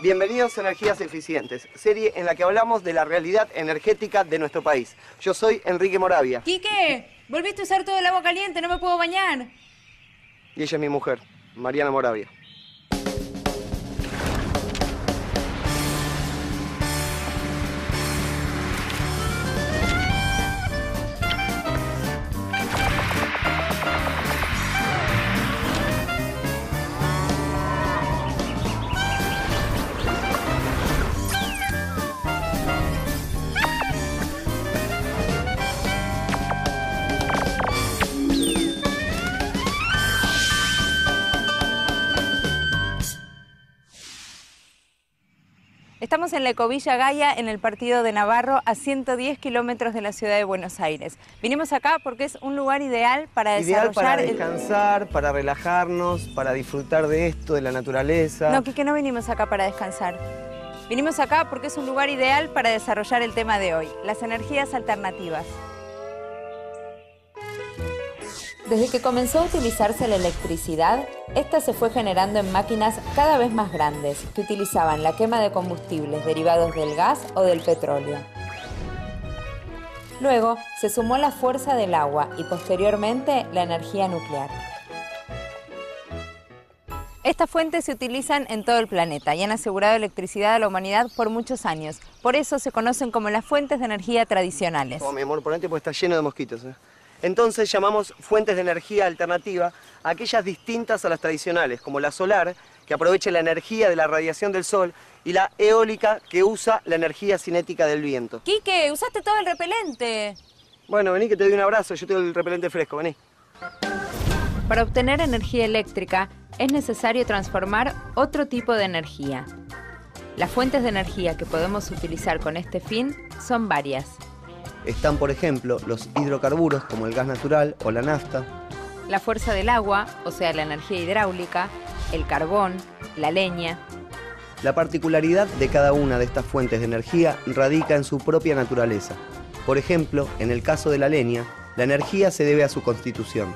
Bienvenidos a Energías Eficientes, serie en la que hablamos de la realidad energética de nuestro país. Yo soy Enrique Moravia. ¡Quique! Volviste a usar todo el agua caliente, no me puedo bañar. Y ella es mi mujer, Mariana Moravia. Estamos en la Ecovilla Gaia, en el partido de Navarro, a 110 kilómetros de la ciudad de Buenos Aires. Vinimos acá porque es un lugar ideal para desarrollar... Ideal para descansar, para relajarnos, para disfrutar de esto, de la naturaleza. No, Quique, no vinimos acá para descansar. Vinimos acá porque es un lugar ideal para desarrollar el tema de hoy, las energías alternativas. Desde que comenzó a utilizarse la electricidad, esta se fue generando en máquinas cada vez más grandes que utilizaban la quema de combustibles derivados del gas o del petróleo. Luego se sumó la fuerza del agua y posteriormente la energía nuclear. Estas fuentes se utilizan en todo el planeta y han asegurado electricidad a la humanidad por muchos años. Por eso se conocen como las fuentes de energía tradicionales. Oh, mi amor, ponete porque está lleno de mosquitos, ¿eh? Entonces llamamos fuentes de energía alternativa a aquellas distintas a las tradicionales, como la solar, que aprovecha la energía de la radiación del sol, y la eólica, que usa la energía cinética del viento. ¡Quique, usaste todo el repelente! Bueno, vení que te doy un abrazo, yo tengo el repelente fresco, vení. Para obtener energía eléctrica es necesario transformar otro tipo de energía. Las fuentes de energía que podemos utilizar con este fin son varias. Están, por ejemplo, los hidrocarburos como el gas natural o la nafta. La fuerza del agua, o sea, la energía hidráulica, el carbón, la leña. La particularidad de cada una de estas fuentes de energía radica en su propia naturaleza. Por ejemplo, en el caso de la leña, la energía se debe a su constitución.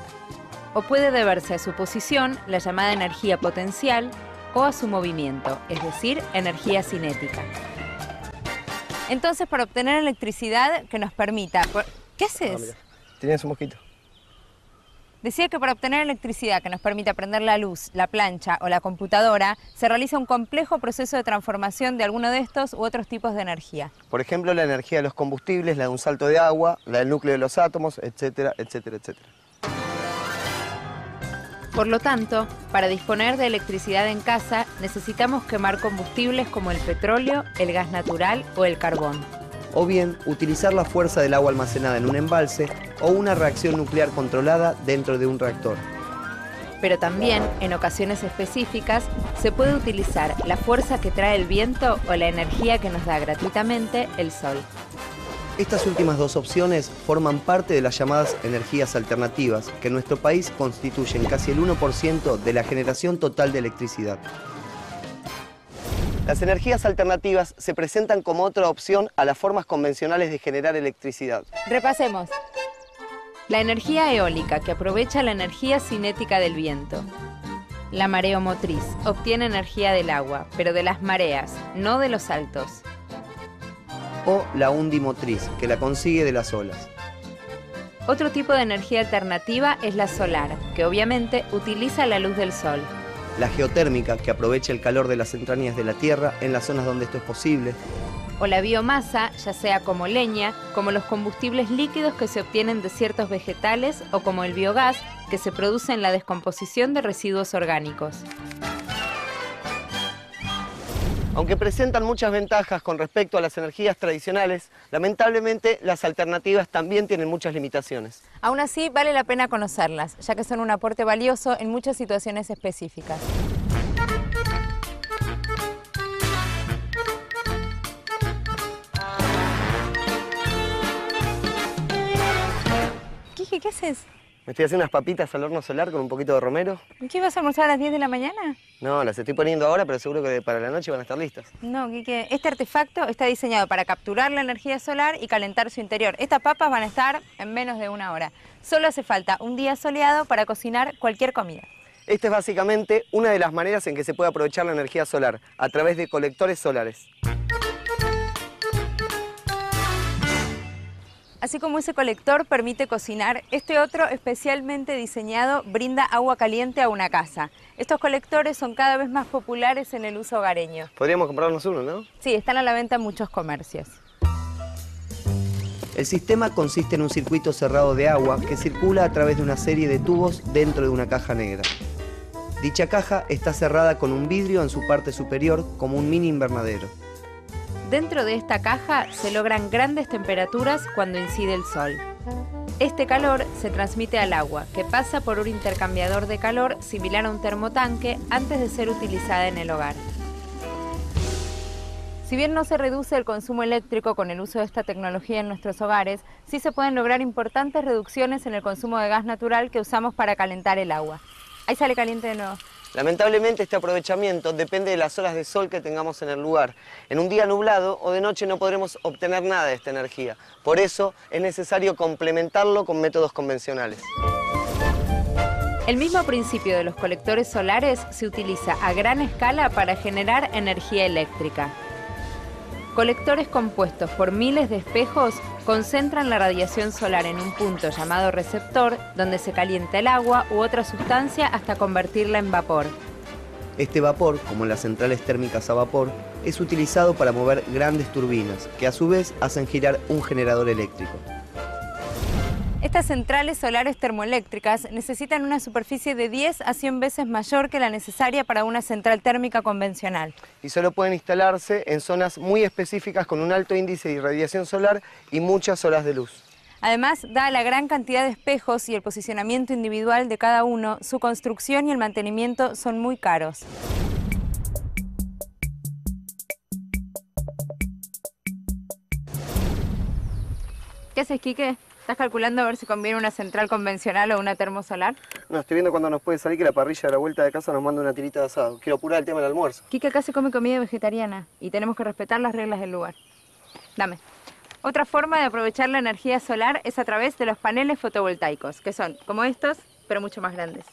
O puede deberse a su posición, la llamada energía potencial, o a su movimiento, es decir, energía cinética. Entonces, para obtener electricidad que nos permita... ¿Qué haces? Mira, tenías un mosquito. Decía que para obtener electricidad que nos permita prender la luz, la plancha o la computadora, se realiza un complejo proceso de transformación de alguno de estos u otros tipos de energía. Por ejemplo, la energía de los combustibles, la de un salto de agua, la del núcleo de los átomos, etcétera, etcétera, etcétera. Por lo tanto, para disponer de electricidad en casa, necesitamos quemar combustibles como el petróleo, el gas natural o el carbón. O bien, utilizar la fuerza del agua almacenada en un embalse o una reacción nuclear controlada dentro de un reactor. Pero también, en ocasiones específicas, se puede utilizar la fuerza que trae el viento o la energía que nos da gratuitamente el sol. Estas últimas dos opciones forman parte de las llamadas energías alternativas, que en nuestro país constituyen casi el 1% de la generación total de electricidad. Las energías alternativas se presentan como otra opción a las formas convencionales de generar electricidad. Repasemos. La energía eólica, que aprovecha la energía cinética del viento. La mareomotriz, obtiene energía del agua, pero de las mareas, no de los saltos. O la undimotriz, que la consigue de las olas. Otro tipo de energía alternativa es la solar, que obviamente utiliza la luz del sol. La geotérmica, que aprovecha el calor de las entrañas de la tierra en las zonas donde esto es posible. O la biomasa, ya sea como leña, como los combustibles líquidos que se obtienen de ciertos vegetales o como el biogás, que se produce en la descomposición de residuos orgánicos. Aunque presentan muchas ventajas con respecto a las energías tradicionales, lamentablemente las alternativas también tienen muchas limitaciones. Aún así, vale la pena conocerlas, ya que son un aporte valioso en muchas situaciones específicas. ¿Qué haces? Me estoy haciendo unas papitas al horno solar con un poquito de romero. ¿Y qué vas a almorzar a las 10 de la mañana? No, las estoy poniendo ahora, pero seguro que para la noche van a estar listas. No, Quique, este artefacto está diseñado para capturar la energía solar y calentar su interior. Estas papas van a estar en menos de 1 hora. Solo hace falta un día soleado para cocinar cualquier comida. Esta es básicamente una de las maneras en que se puede aprovechar la energía solar, a través de colectores solares. Así como ese colector permite cocinar, este otro especialmente diseñado brinda agua caliente a una casa. Estos colectores son cada vez más populares en el uso hogareño. Podríamos comprarnos uno, ¿no? Sí, están a la venta en muchos comercios. El sistema consiste en un circuito cerrado de agua que circula a través de una serie de tubos dentro de una caja negra. Dicha caja está cerrada con un vidrio en su parte superior como un mini invernadero. Dentro de esta caja se logran grandes temperaturas cuando incide el sol. Este calor se transmite al agua, que pasa por un intercambiador de calor similar a un termotanque antes de ser utilizada en el hogar. Si bien no se reduce el consumo eléctrico con el uso de esta tecnología en nuestros hogares, sí se pueden lograr importantes reducciones en el consumo de gas natural que usamos para calentar el agua. Ahí sale caliente de nuevo. Lamentablemente este aprovechamiento depende de las horas de sol que tengamos en el lugar. En un día nublado o de noche no podremos obtener nada de esta energía. Por eso es necesario complementarlo con métodos convencionales. El mismo principio de los colectores solares se utiliza a gran escala para generar energía eléctrica. Colectores compuestos por miles de espejos concentran la radiación solar en un punto llamado receptor, donde se calienta el agua u otra sustancia hasta convertirla en vapor. Este vapor, como en las centrales térmicas a vapor, es utilizado para mover grandes turbinas, que a su vez hacen girar un generador eléctrico. Estas centrales solares termoeléctricas necesitan una superficie de 10 a 100 veces mayor que la necesaria para una central térmica convencional. Y solo pueden instalarse en zonas muy específicas con un alto índice de irradiación solar y muchas horas de luz. Además, dada la gran cantidad de espejos y el posicionamiento individual de cada uno, su construcción y el mantenimiento son muy caros. ¿Qué haces, Quique? ¿Estás calculando a ver si conviene una central convencional o una termosolar? No, estoy viendo cuándo nos puede salir que la parrilla de la vuelta de casa nos manda una tirita de asado. Quiero apurar el tema del almuerzo. Quique acá se come comida vegetariana y tenemos que respetar las reglas del lugar. Dame. Otra forma de aprovechar la energía solar es a través de los paneles fotovoltaicos, que son como estos, pero mucho más grandes.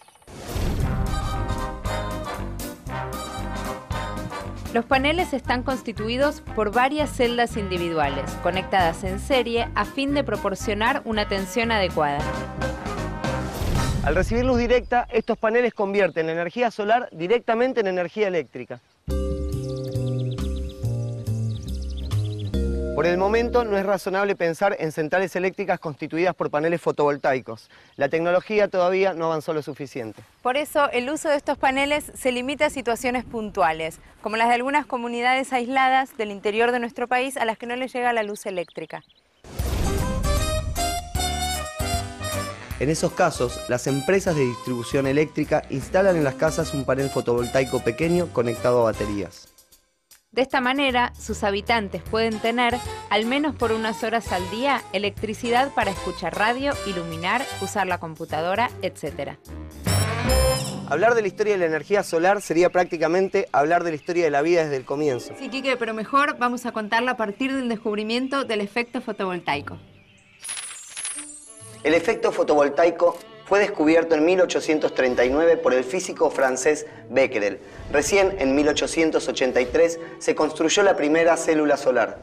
Los paneles están constituidos por varias celdas individuales, conectadas en serie a fin de proporcionar una tensión adecuada. Al recibir luz directa, estos paneles convierten la energía solar directamente en energía eléctrica. Por el momento no es razonable pensar en centrales eléctricas constituidas por paneles fotovoltaicos. La tecnología todavía no avanzó lo suficiente. Por eso el uso de estos paneles se limita a situaciones puntuales, como las de algunas comunidades aisladas del interior de nuestro país a las que no les llega la luz eléctrica. En esos casos, las empresas de distribución eléctrica instalan en las casas un panel fotovoltaico pequeño conectado a baterías. De esta manera, sus habitantes pueden tener, al menos por unas horas al día, electricidad para escuchar radio, iluminar, usar la computadora, etc. Hablar de la historia de la energía solar sería prácticamente hablar de la historia de la vida desde el comienzo. Sí, Quique, pero mejor vamos a contarla a partir del descubrimiento del efecto fotovoltaico. El efecto fotovoltaico fue descubierto en 1839 por el físico francés Becquerel. Recién en 1883 se construyó la primera célula solar.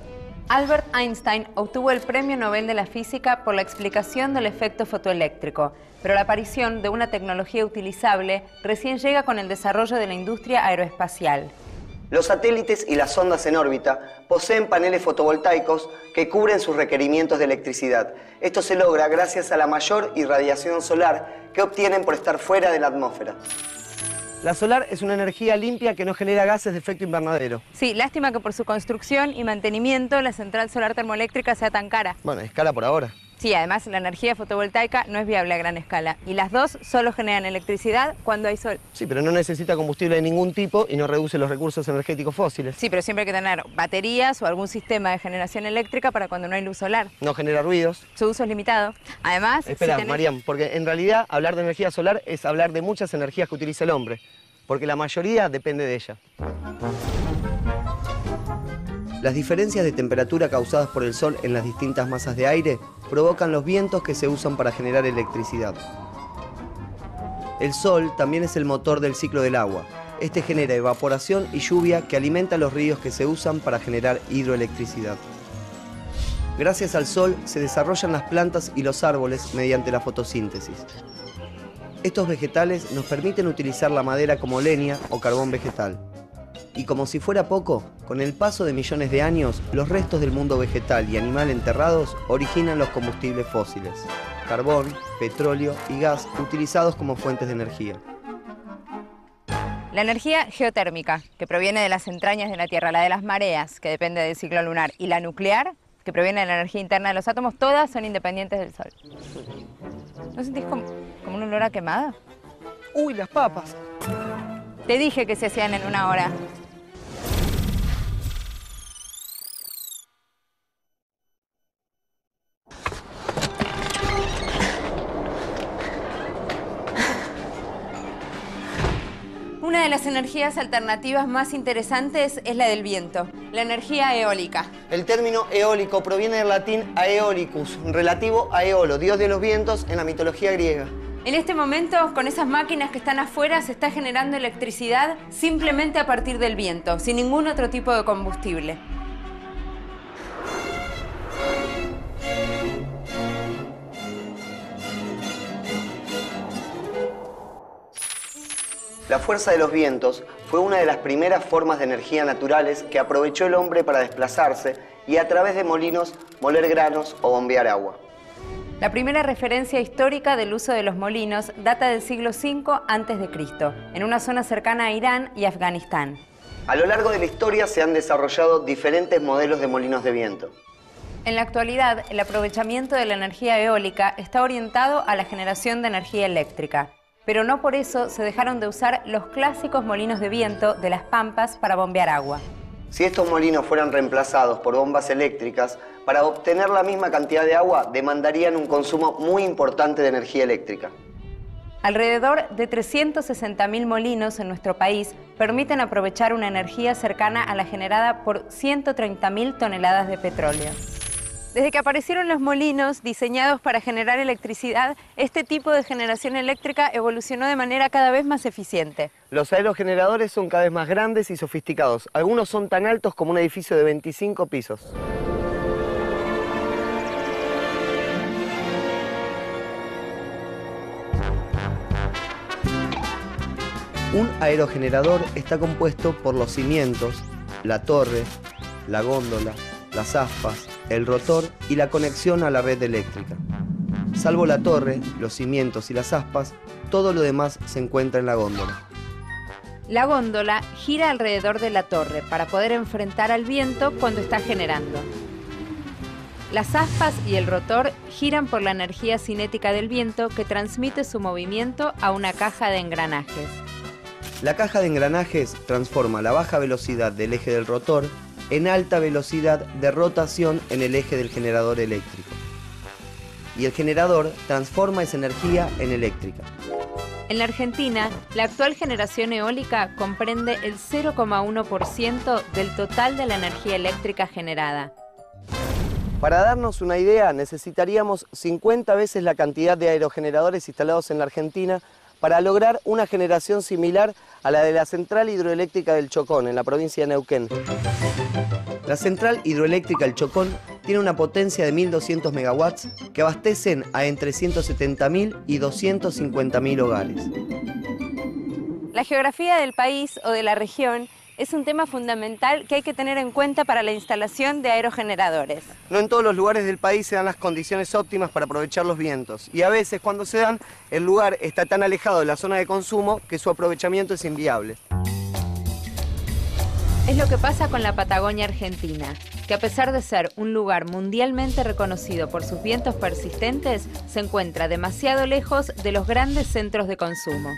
Albert Einstein obtuvo el Premio Nobel de la Física por la explicación del efecto fotoeléctrico, pero la aparición de una tecnología utilizable recién llega con el desarrollo de la industria aeroespacial. Los satélites y las sondas en órbita poseen paneles fotovoltaicos que cubren sus requerimientos de electricidad. Esto se logra gracias a la mayor irradiación solar que obtienen por estar fuera de la atmósfera. La solar es una energía limpia que no genera gases de efecto invernadero. Sí, lástima que por su construcción y mantenimiento la central solar termoeléctrica sea tan cara. Bueno, escala por ahora. Sí, además la energía fotovoltaica no es viable a gran escala y las dos solo generan electricidad cuando hay sol. Sí, pero no necesita combustible de ningún tipo y no reduce los recursos energéticos fósiles. Sí, pero siempre hay que tener baterías o algún sistema de generación eléctrica para cuando no hay luz solar. No genera ruidos. Su uso es limitado. Además... Espera, Mariam, porque en realidad hablar de energía solar es hablar de muchas energías que utiliza el hombre, porque la mayoría depende de ella. Las diferencias de temperatura causadas por el sol en las distintas masas de aire provocan los vientos que se usan para generar electricidad. El sol también es el motor del ciclo del agua. Este genera evaporación y lluvia que alimenta los ríos que se usan para generar hidroelectricidad. Gracias al sol se desarrollan las plantas y los árboles mediante la fotosíntesis. Estos vegetales nos permiten utilizar la madera como leña o carbón vegetal. Y como si fuera poco, con el paso de millones de años, los restos del mundo vegetal y animal enterrados originan los combustibles fósiles: carbón, petróleo y gas utilizados como fuentes de energía. La energía geotérmica, que proviene de las entrañas de la Tierra, la de las mareas, que depende del ciclo lunar, y la nuclear, que proviene de la energía interna de los átomos, todas son independientes del Sol. ¿No sentís como un olor a quemada? ¡Uy, las papas! Te dije que se hacían en 1 hora. Una de las energías alternativas más interesantes es la del viento, la energía eólica. El término eólico proviene del latín aeolicus, relativo a Eolo, dios de los vientos en la mitología griega. En este momento, con esas máquinas que están afuera, se está generando electricidad simplemente a partir del viento, sin ningún otro tipo de combustible. La fuerza de los vientos fue una de las primeras formas de energía naturales que aprovechó el hombre para desplazarse y a través de molinos moler granos o bombear agua. La primera referencia histórica del uso de los molinos data del siglo V a.C., en una zona cercana a Irán y Afganistán. A lo largo de la historia se han desarrollado diferentes modelos de molinos de viento. En la actualidad, el aprovechamiento de la energía eólica está orientado a la generación de energía eléctrica. Pero no por eso se dejaron de usar los clásicos molinos de viento de las pampas para bombear agua. Si estos molinos fueran reemplazados por bombas eléctricas, para obtener la misma cantidad de agua demandarían un consumo muy importante de energía eléctrica. Alrededor de 360.000 molinos en nuestro país permiten aprovechar una energía cercana a la generada por 130.000 toneladas de petróleo. Desde que aparecieron los molinos diseñados para generar electricidad, este tipo de generación eléctrica evolucionó de manera cada vez más eficiente. Los aerogeneradores son cada vez más grandes y sofisticados. Algunos son tan altos como un edificio de 25 pisos. Un aerogenerador está compuesto por los cimientos, la torre, la góndola, las aspas, el rotor y la conexión a la red eléctrica. Salvo la torre, los cimientos y las aspas, todo lo demás se encuentra en la góndola. La góndola gira alrededor de la torre para poder enfrentar al viento cuando está generando. Las aspas y el rotor giran por la energía cinética del viento que transmite su movimiento a una caja de engranajes. La caja de engranajes transforma la baja velocidad del eje del rotor en alta velocidad de rotación en el eje del generador eléctrico. Y el generador transforma esa energía en eléctrica. En la Argentina, la actual generación eólica comprende el 0,1% del total de la energía eléctrica generada. Para darnos una idea, necesitaríamos 50 veces la cantidad de aerogeneradores instalados en la Argentina para lograr una generación similar a la de la Central Hidroeléctrica del Chocón, en la provincia de Neuquén. La Central Hidroeléctrica del Chocón tiene una potencia de 1.200 megawatts que abastecen a entre 170.000 y 250.000 hogares. La geografía del país o de la región es un tema fundamental que hay que tener en cuenta para la instalación de aerogeneradores. No en todos los lugares del país se dan las condiciones óptimas para aprovechar los vientos. Y a veces, cuando se dan, el lugar está tan alejado de la zona de consumo que su aprovechamiento es inviable. Es lo que pasa con la Patagonia Argentina, que a pesar de ser un lugar mundialmente reconocido por sus vientos persistentes, se encuentra demasiado lejos de los grandes centros de consumo.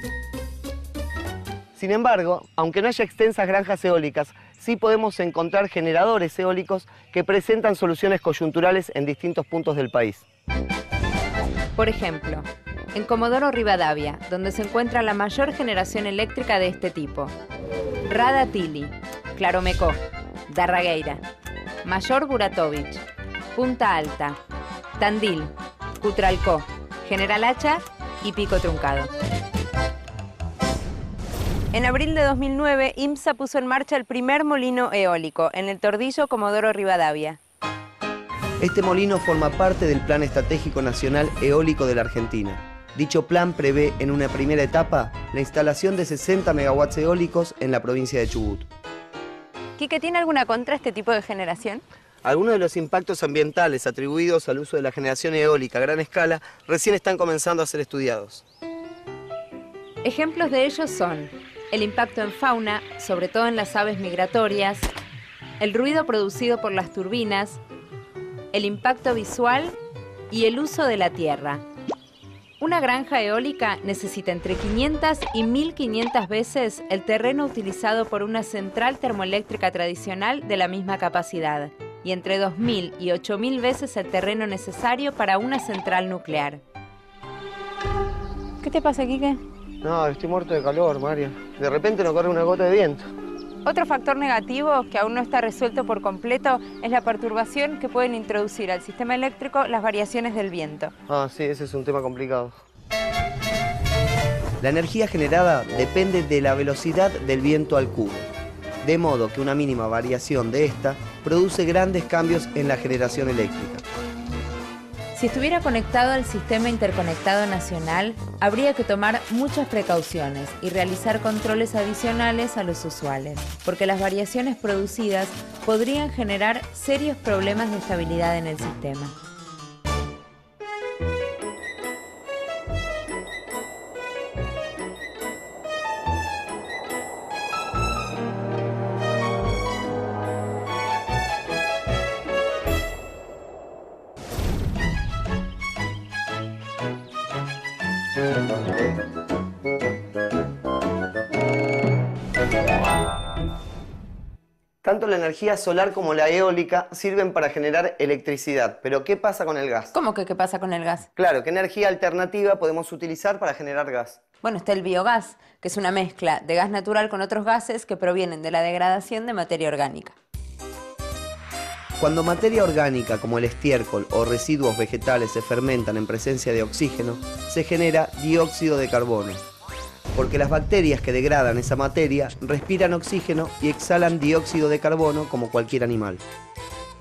Sin embargo, aunque no haya extensas granjas eólicas, sí podemos encontrar generadores eólicos que presentan soluciones coyunturales en distintos puntos del país. Por ejemplo, en Comodoro Rivadavia, donde se encuentra la mayor generación eléctrica de este tipo. Radatili, Claromecó, Darragueira, Mayor Buratovich, Punta Alta, Tandil, Cutralcó, General Hacha y Pico Truncado. En abril de 2009, IMSA puso en marcha el primer molino eólico en el Tordillo Comodoro Rivadavia. Este molino forma parte del Plan Estratégico Nacional Eólico de la Argentina. Dicho plan prevé en una primera etapa la instalación de 60 megawatts eólicos en la provincia de Chubut. ¿Quique, tiene alguna contra este tipo de generación? Algunos de los impactos ambientales atribuidos al uso de la generación eólica a gran escala recién están comenzando a ser estudiados. Ejemplos de ellos son el impacto en fauna, sobre todo en las aves migratorias, el ruido producido por las turbinas, el impacto visual y el uso de la tierra. Una granja eólica necesita entre 500 y 1500 veces el terreno utilizado por una central termoeléctrica tradicional de la misma capacidad y entre 2000 y 8000 veces el terreno necesario para una central nuclear. ¿Qué te pasa, Quique? No, estoy muerto de calor, María. De repente no corre una gota de viento. Otro factor negativo que aún no está resuelto por completo es la perturbación que pueden introducir al sistema eléctrico las variaciones del viento. Ah, sí, ese es un tema complicado. La energía generada depende de la velocidad del viento al cubo, de modo que una mínima variación de esta produce grandes cambios en la generación eléctrica. Si estuviera conectado al Sistema Interconectado Nacional, habría que tomar muchas precauciones y realizar controles adicionales a los usuales, porque las variaciones producidas podrían generar serios problemas de estabilidad en el sistema. Tanto la energía solar como la eólica sirven para generar electricidad. Pero ¿qué pasa con el gas? ¿Cómo que qué pasa con el gas? Claro, ¿qué energía alternativa podemos utilizar para generar gas? Bueno, está el biogás, que es una mezcla de gas natural con otros gases que provienen de la degradación de materia orgánica. Cuando materia orgánica como el estiércol o residuos vegetales se fermentan en presencia de oxígeno, se genera dióxido de carbono, porque las bacterias que degradan esa materia respiran oxígeno y exhalan dióxido de carbono como cualquier animal.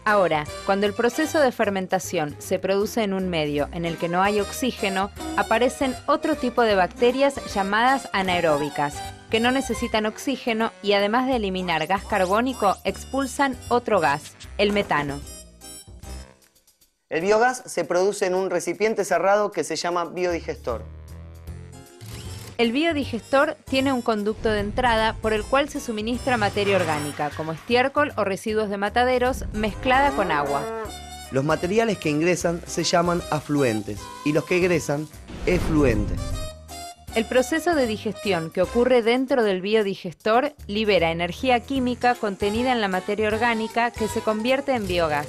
Ahora, cuando el proceso de fermentación se produce en un medio en el que no hay oxígeno, aparecen otro tipo de bacterias llamadas anaeróbicas, que no necesitan oxígeno y además de eliminar gas carbónico, expulsan otro gas, el metano. El biogás se produce en un recipiente cerrado que se llama biodigestor. El biodigestor tiene un conducto de entrada por el cual se suministra materia orgánica, como estiércol o residuos de mataderos, mezclada con agua. Los materiales que ingresan se llaman afluentes y los que egresan, efluentes. El proceso de digestión que ocurre dentro del biodigestor libera energía química contenida en la materia orgánica que se convierte en biogás.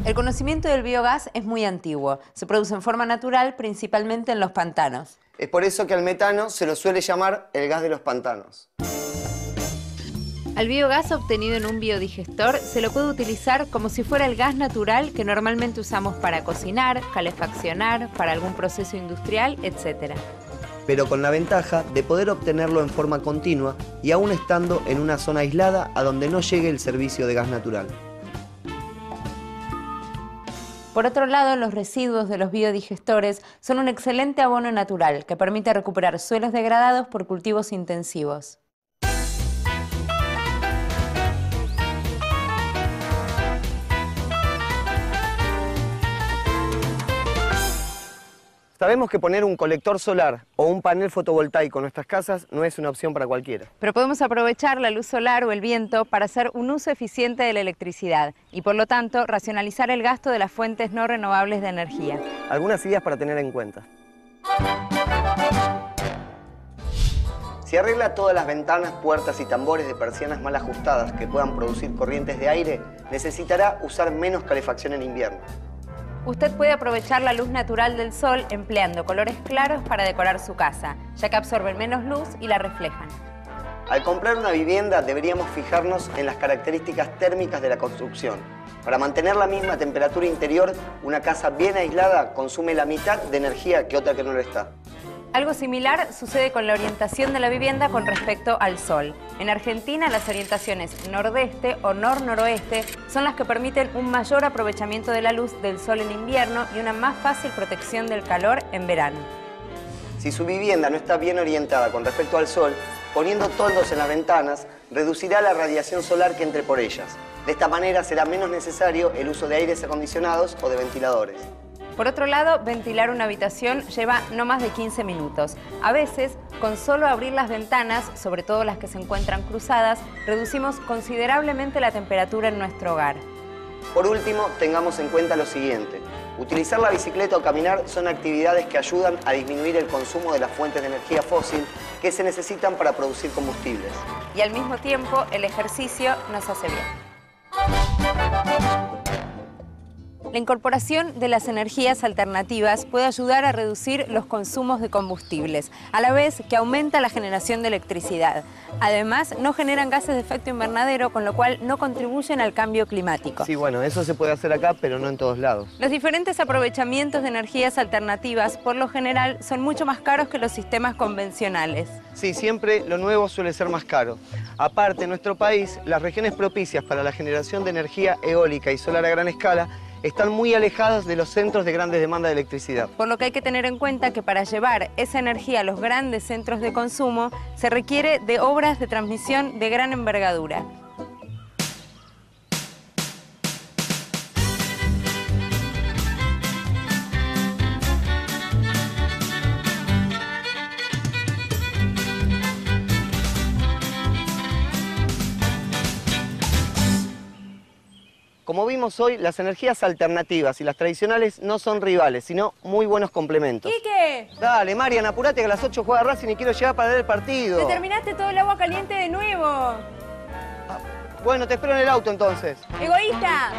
El conocimiento del biogás es muy antiguo. Se produce en forma natural, principalmente en los pantanos. Es por eso que al metano se lo suele llamar el gas de los pantanos. Al biogás obtenido en un biodigestor se lo puede utilizar como si fuera el gas natural que normalmente usamos para cocinar, calefaccionar, para algún proceso industrial, etc. Pero con la ventaja de poder obtenerlo en forma continua y aún estando en una zona aislada a donde no llegue el servicio de gas natural. Por otro lado, los residuos de los biodigestores son un excelente abono natural que permite recuperar suelos degradados por cultivos intensivos. Sabemos que poner un colector solar o un panel fotovoltaico en nuestras casas no es una opción para cualquiera. Pero podemos aprovechar la luz solar o el viento para hacer un uso eficiente de la electricidad y, por lo tanto, racionalizar el gasto de las fuentes no renovables de energía. Algunas ideas para tener en cuenta. Si arregla todas las ventanas, puertas y tambores de persianas mal ajustadas que puedan producir corrientes de aire, necesitará usar menos calefacción en invierno. Usted puede aprovechar la luz natural del sol empleando colores claros para decorar su casa, ya que absorben menos luz y la reflejan. Al comprar una vivienda deberíamos fijarnos en las características térmicas de la construcción. Para mantener la misma temperatura interior, una casa bien aislada consume la mitad de energía que otra que no lo está. Algo similar sucede con la orientación de la vivienda con respecto al sol. En Argentina, las orientaciones nordeste o nor-noroeste son las que permiten un mayor aprovechamiento de la luz del sol en invierno y una más fácil protección del calor en verano. Si su vivienda no está bien orientada con respecto al sol, poniendo toldos en las ventanas, reducirá la radiación solar que entre por ellas. De esta manera será menos necesario el uso de aires acondicionados o de ventiladores. Por otro lado, ventilar una habitación lleva no más de 15 minutos. A veces, con solo abrir las ventanas, sobre todo las que se encuentran cruzadas, reducimos considerablemente la temperatura en nuestro hogar. Por último, tengamos en cuenta lo siguiente. Utilizar la bicicleta o caminar son actividades que ayudan a disminuir el consumo de las fuentes de energía fósil que se necesitan para producir combustibles. Y al mismo tiempo, el ejercicio nos hace bien. La incorporación de las energías alternativas puede ayudar a reducir los consumos de combustibles, a la vez que aumenta la generación de electricidad. Además, no generan gases de efecto invernadero, con lo cual no contribuyen al cambio climático. Sí, bueno, eso se puede hacer acá, pero no en todos lados. Los diferentes aprovechamientos de energías alternativas, por lo general, son mucho más caros que los sistemas convencionales. Sí, siempre lo nuevo suele ser más caro. Aparte, en nuestro país, las regiones propicias para la generación de energía eólica y solar a gran escala están muy alejadas de los centros de grandes demandas de electricidad. Por lo que hay que tener en cuenta que para llevar esa energía a los grandes centros de consumo se requiere de obras de transmisión de gran envergadura. Como vimos hoy, las energías alternativas y las tradicionales no son rivales, sino muy buenos complementos. ¡Quique! Dale, Marian, apurate que a las 8 juega Racing y quiero llegar para ver el partido. ¡Te terminaste todo el agua caliente de nuevo! Bueno, te espero en el auto entonces. ¡Egoísta!